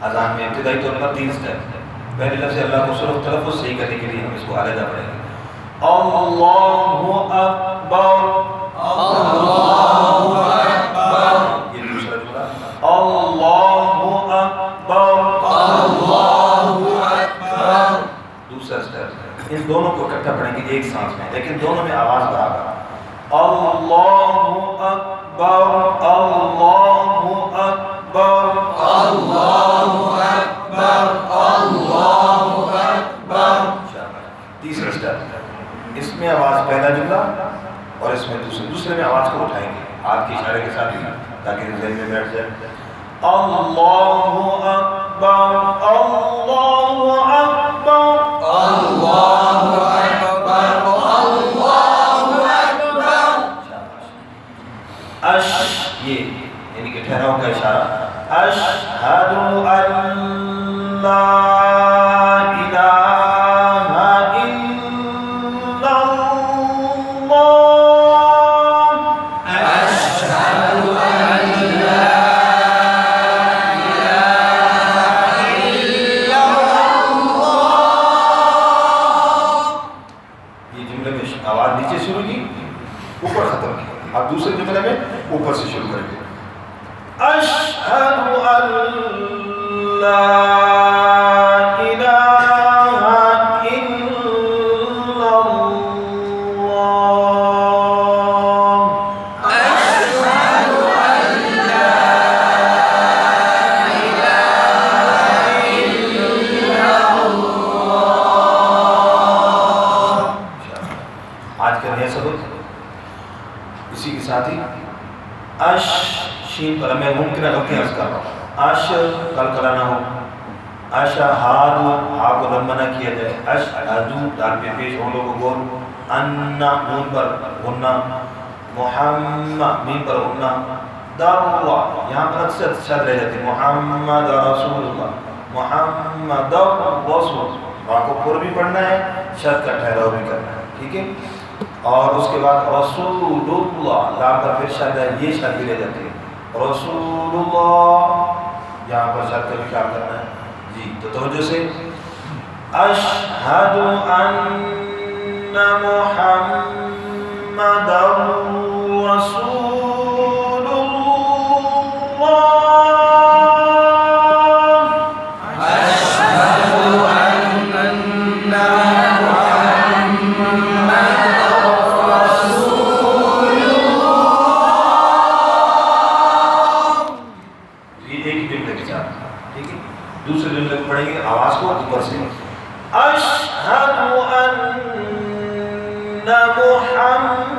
अज़ान में इब्तिदाई तौर पर 3 स्टेप। पहले लफ्ज़ अल्लाह को सिर्फ तलफ़्फ़ुज़ सही करने के लिए हम इसको अलग पढ़ेंगे। अल्लाहु अकबर, अल्लाहु अकबर। ये दूसरा जुमला, अल्लाहु अकबर, अल्लाहु अकबर। दूसरा स्टेप। इन दोनों को इकट्ठा पढ़ेंगे एक सांस में, लेकिन दोनों में आवाज़ बराबर। अल्लाहु अकबर, अल्लाहु अकबर, अल्लाहु अकबर, अल्लाहु अकबर। तीसरा स्टेप, इसमें आवाज़ पहला जुमला और इसमें दूसरे में आवाज़ को उठाएंगे हाथ के इशारे के साथ, ताकि दिल में बैठ जाए। अल्लाहु अकबर, अल्लाहु अकबर, अल्लाहु अकबर, अल्लाहु अकबर। अश, ये यानी कि ठहराव का इशारा। अशहदु अल्ला इलाहा इल्लल्लाह, अशहदु अन ला इलाहा इल्लल्लाह। ये जुमले में आवाज़ नीचे शुरू की, ऊपर ख़त्म की। अब दूसरे जुमले में ऊपर से शुरू करेंगे। अशहदु अल्ला इलाहा इल्लल्लाह, अशहदु अन ला इलाहा इल्लल्लाह। आज का नया सबक इसी के साथ ही अश शीन पर मैं मुमकिन गलतियाँ अर्ज कर रहा हूँ। अश कल कराना हो, अशहादु हा को लंबा ना किया जाए, अशहदु दाल पे पेश हों लोगों को, अन्ना नून पर गुन्ना, मुहम्मद मीम पर गुन्ना, दर्वा यहाँ पर अक्सर शद रह जाती है, मुहम्मद रसूलुल्लाह, मुहम्मद रसूल, वा को पूरा भी पढ़ना है, शद का ठहराव भी करना है, ठीक है। और उसके बाद रसूलुल्लाह लाम पर फिर शद है, ये शद भी रह जाती है, रसूलुल्लाह यहाँ पर शद का भी ख्याल करना है जी। तो तवज्जो से अशहदु अन्ना मुहम्मदर रसूलुल्लाह, अशहदु अन्ना मुहम्मदर रसूलुल्लाह। ये एक ही जुमले के साथ, ठीक है। दूसरे जुमले को पढ़ेंगे आवाज़ को ऊपर से। अशहदु अन्ना मुहम्मदर